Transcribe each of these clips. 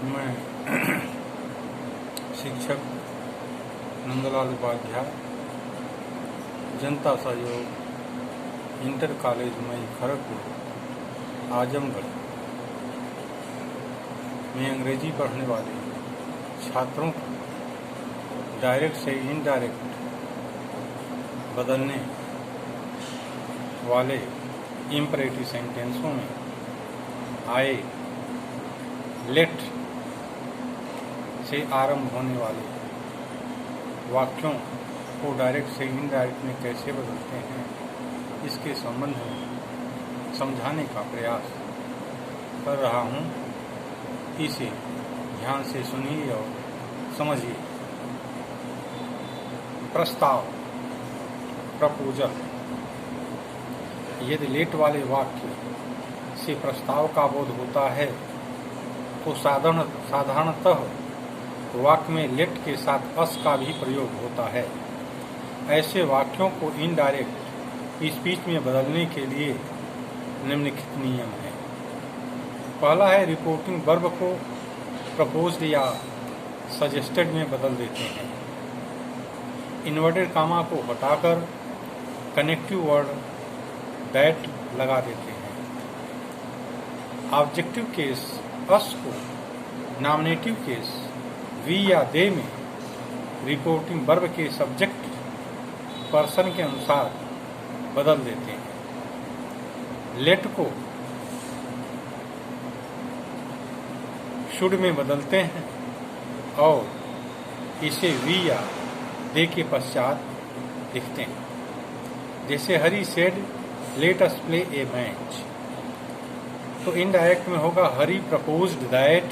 मैं शिक्षक नंदलाल उपाध्याय, जनता सहयोग इंटर कॉलेज मई खड़गपुर आजमगढ़ में अंग्रेजी पढ़ने वाले छात्रों को डायरेक्ट से इनडायरेक्ट बदलने वाले इम्परेटिव सेंटेंसों में आए लेट से आरंभ होने वाले वाक्यों को डायरेक्ट से इनडायरेक्ट में कैसे बदलते हैं, इसके संबंध में समझाने का प्रयास कर रहा हूँ। इसे ध्यान से सुनिए और समझिए। प्रस्ताव, प्रपोजल। यदि लेट वाले वाक्य से प्रस्ताव का बोध होता है तो साधारणतः वाक्य में लेट के साथ अस का भी प्रयोग होता है। ऐसे वाक्यों को इनडायरेक्ट स्पीच में बदलने के लिए निम्नलिखित नियम है। पहला है, रिपोर्टिंग वर्ब को प्रपोज्ड या सजेस्टेड में बदल देते हैं। इन्वर्टेड कामा को हटाकर कनेक्टिव वर्ड दैट लगा देते हैं। ऑब्जेक्टिव केस अस को नॉमिनेटिव केस वी या दे में रिपोर्टिंग वर्ब के सब्जेक्ट पर्सन के अनुसार बदल देते हैं। लेट को शुड में बदलते हैं और इसे वी या दे के पश्चात लिखते हैं। जैसे Hari said let us play a match, तो इनडायरेक्ट में होगा हरी प्रपोज्ड दैट।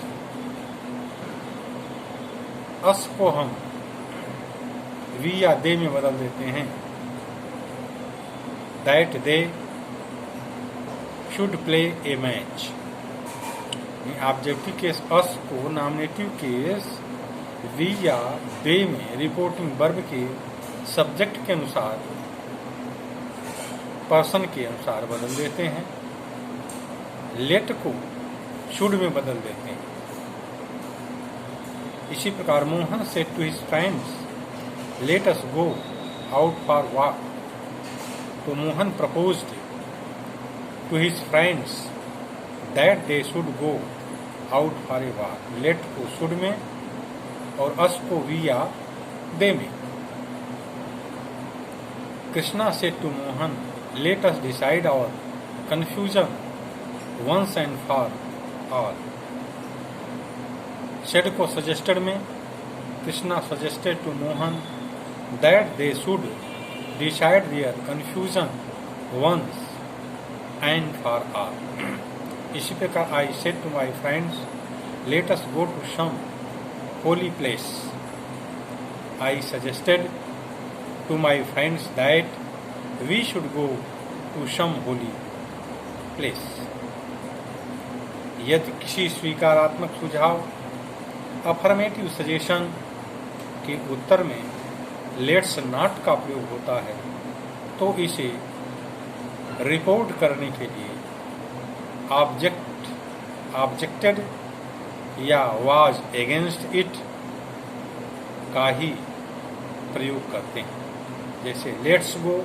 अस को हम वी या दे में बदल देते हैं। That they should play a match. Objective case us को नॉमिनेटिव केस वी या दे में रिपोर्टिंग वर्ब के सब्जेक्ट के अनुसार पर्सन के अनुसार बदल देते हैं। लेट को शुड में बदल देते हैं। इसी प्रकार Mohan said to his friends let us go out for walk, तो Mohan proposed to his friends that they should go out for a walk. Let को शुड में और अस को वी या दे में। Krishna said to Mohan let us decide our confusion once and for all. Said को suggested में Krishna suggested to Mohan that they should decide their confusion once and for all. इसी प्रकार I said to my friends let us go to some holy place. I suggested to my friends that we should go to some holy place. यदि किसी स्वीकारात्मक सुझाव affirmative suggestion के उत्तर में let's not का प्रयोग होता है तो इसे रिपोर्ट करने के लिए ऑब्जेक्टेड या वाज एगेंस्ट इट का ही प्रयोग करते हैं। जैसे लेट्स गो,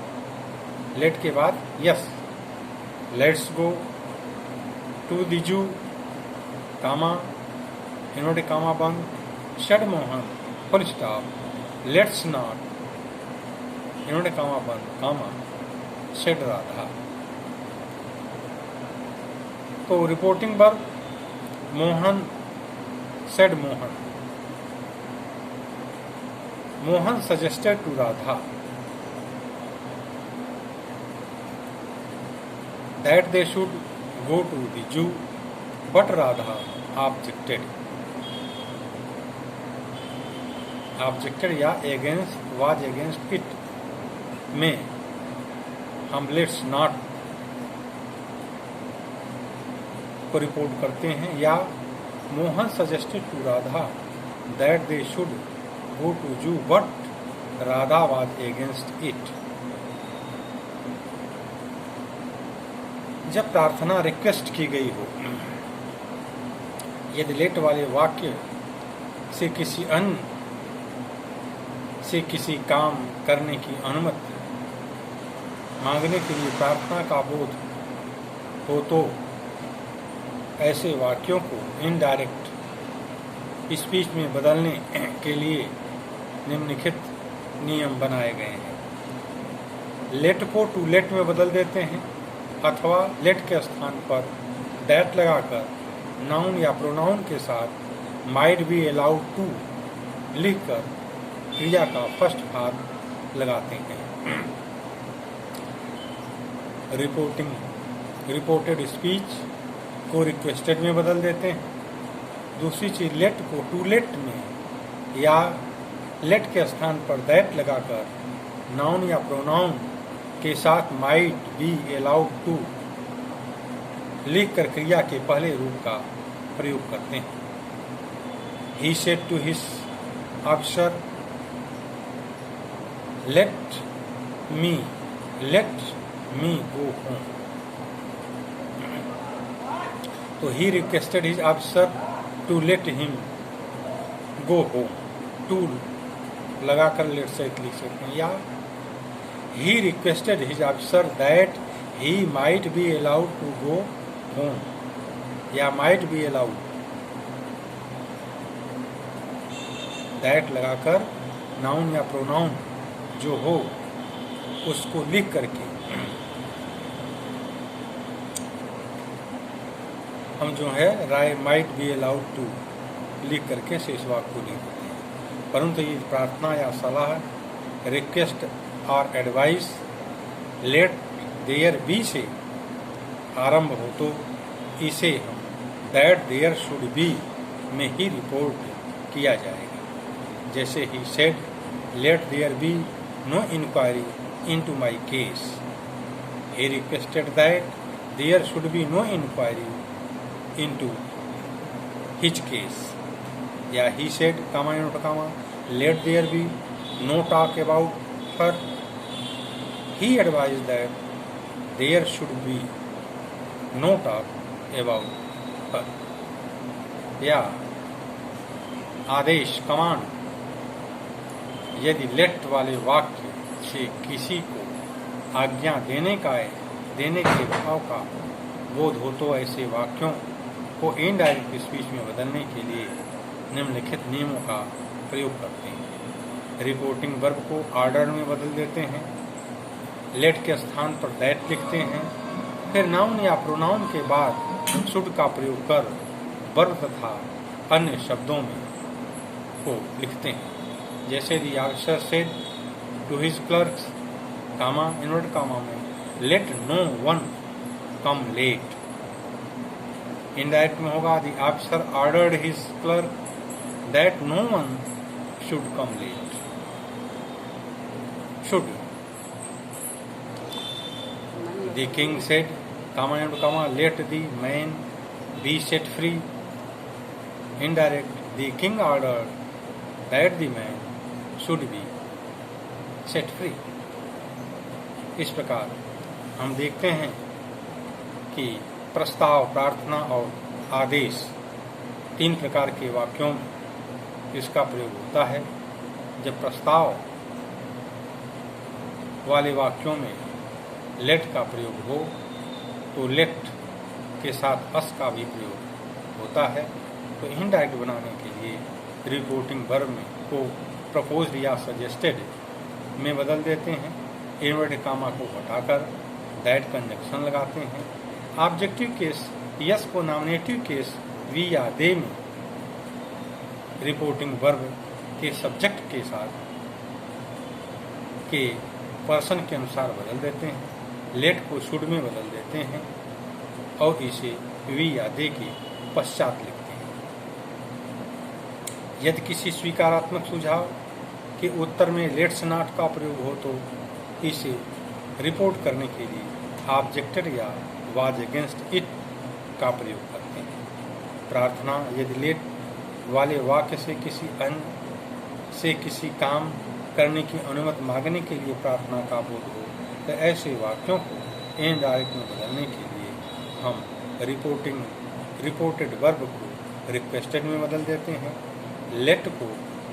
लेट के बाद yes, let's go to the zoo, comma inverted comma बंद, said Mohan full stop, let's not inverted comma बंद, कामा सेड राधा। तो reporting verb Mohan said Mohan. Mohan suggested to Radha that they should go to the zoo, but Radha objected. Objected या was against it में हम let's not को report करते हैं। या Mohan suggested to Radha that they should go to zoo but Radha was against it. जब प्रार्थना request की गई हो यदि लेट वाले वाक्य से किसी अन्य से किसी काम करने की अनुमति मांगने के लिए प्रार्थना का बोध हो तो ऐसे वाक्यों को इनडायरेक्ट स्पीच में बदलने के लिए निम्नलिखित नियम बनाए गए हैं। लेट को टू लेट में बदल देते हैं अथवा लेट के स्थान पर दैट लगाकर नाउन या प्रोनाउन के साथ माइट बी अलाउड टू लिखकर क्रिया का फर्स्ट भाग लगाते हैं। रिपोर्टेड स्पीच को रिक्वेस्टेड में बदल देते हैं। दूसरी चीज, लेट को टू लेट में या लेट के स्थान पर दैट लगाकर नाउन या प्रोनाउन के साथ माइट बी अलाउड टू लिखकर क्रिया के पहले रूप का प्रयोग करते हैं। He said to his officer, let me go home. तो he requested his officer to let him go home. To लगाकर लेट से लिख सकते हैं, या he requested his officer that he might be allowed to go home, या might be allowed that लगाकर noun या प्रोनाउन जो हो उसको लिख करके हम जो है राय माइट बी अलाउड टू लिख करके शेष वाक्य को लिखते हैं। परंतु ये प्रार्थना या सलाह, रिक्वेस्ट और एडवाइस लेट देयर बी से आरंभ हो तो इसे हम दैट देयर शुड बी में ही रिपोर्ट किया जाएगा। जैसे he said, let there be no inquiry into my case. He requested that there should be no inquiry into his case, या he said comma note comma let there be no talk about her. He advise that there should be no talk about her, या आदेश command, यदि late वाले वाक्य से किसी को आज्ञा देने के भाव का बोध हो तो ऐसे वाक्यों को इनडायरेक्ट स्पीच में बदलने के लिए निम्नलिखित नियमों का प्रयोग करते हैं। रिपोर्टिंग वर्ब को ऑर्डर में बदल देते हैं, लेट के स्थान पर दैट लिखते हैं, फिर नाउन या प्रोनाउन के बाद शुड का प्रयोग कर वर्ब तथा अन्य शब्दों में को लिखते हैं। जैसे the officer said to his clerks, comma invert comma में let no one come late. Indirect में होगा the officer ordered his clerk that no one should come late. Should, the king said comma invert comma let the man be set free. Indirect, the king ordered that the man should be set free. इस प्रकार हम देखते हैं कि प्रस्ताव, प्रार्थना और आदेश तीन प्रकार के वाक्यों में इसका प्रयोग होता है। जब प्रस्ताव वाले वाक्यों में लेट का प्रयोग हो तो लेट के साथ अस का भी प्रयोग होता है। तो इनडायरेक्ट बनाने के लिए रिपोर्टिंग वर्ब में को प्रपोज्ड या सजेस्टेड में बदल देते हैं। इनवर्टेड कामा को हटाकर दैट कंजक्शन लगाते हैं। ऑब्जेक्टिव केस यस को नॉमिनेटिव केस वी या दे में रिपोर्टिंग वर्ब के सब्जेक्ट के साथ के पर्सन के अनुसार बदल देते हैं। लेट को शुड में बदल देते हैं और इसे वी या दे के पश्चात लिखते हैं। यदि किसी स्वीकारात्मक सुझाव के उत्तर में लेट्स नॉट का प्रयोग हो तो इसे रिपोर्ट करने के लिए ऑब्जेक्टेड या वाज अगेंस्ट इट का प्रयोग करते हैं। प्रार्थना, यदि लेट वाले वाक्य से किसी अन्य से किसी काम करने की अनुमति मांगने के लिए प्रार्थना का बोध हो तो ऐसे वाक्यों को इनडायरेक्ट में बदलने के लिए हम रिपोर्टेड वर्ब को रिक्वेस्टेड में बदल देते हैं, लेट को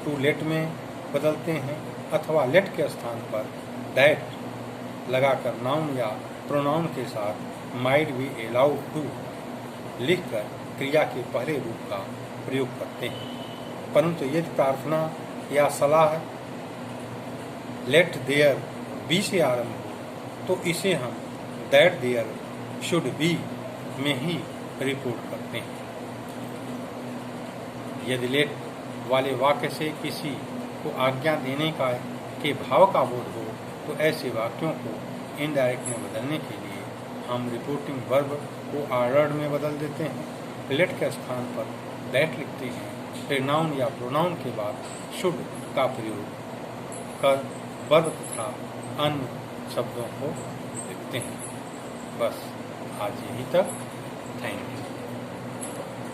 टू लेट में बदलते हैं, अथवा लेट के स्थान पर दैट लगाकर नाउन या प्रोनाउन के साथ माइट बी अलाउड टू लिखकर क्रिया के पहले रूप का प्रयोग करते हैं। परंतु यदि प्रार्थना या सलाह लेट देयर बी से आरंभ हो तो इसे हम दैट देयर शुड बी में ही रिपोर्ट करते हैं। यदि लेट वाले वाक्य से किसी को आज्ञा देने के भाव का बोध हो तो ऐसे वाक्यों को इनडायरेक्ट में बदलने के लिए हम रिपोर्टिंग वर्ब को आर्डर्ड में बदल देते हैं। लेट के स्थान पर दैट लिखते हैं, फिर नाउन या प्रोनाउन के बाद शुड का प्रयोग कर वर्ब तथा अन्य शब्दों को लिखते हैं। बस आज यहीं तक। Thank you.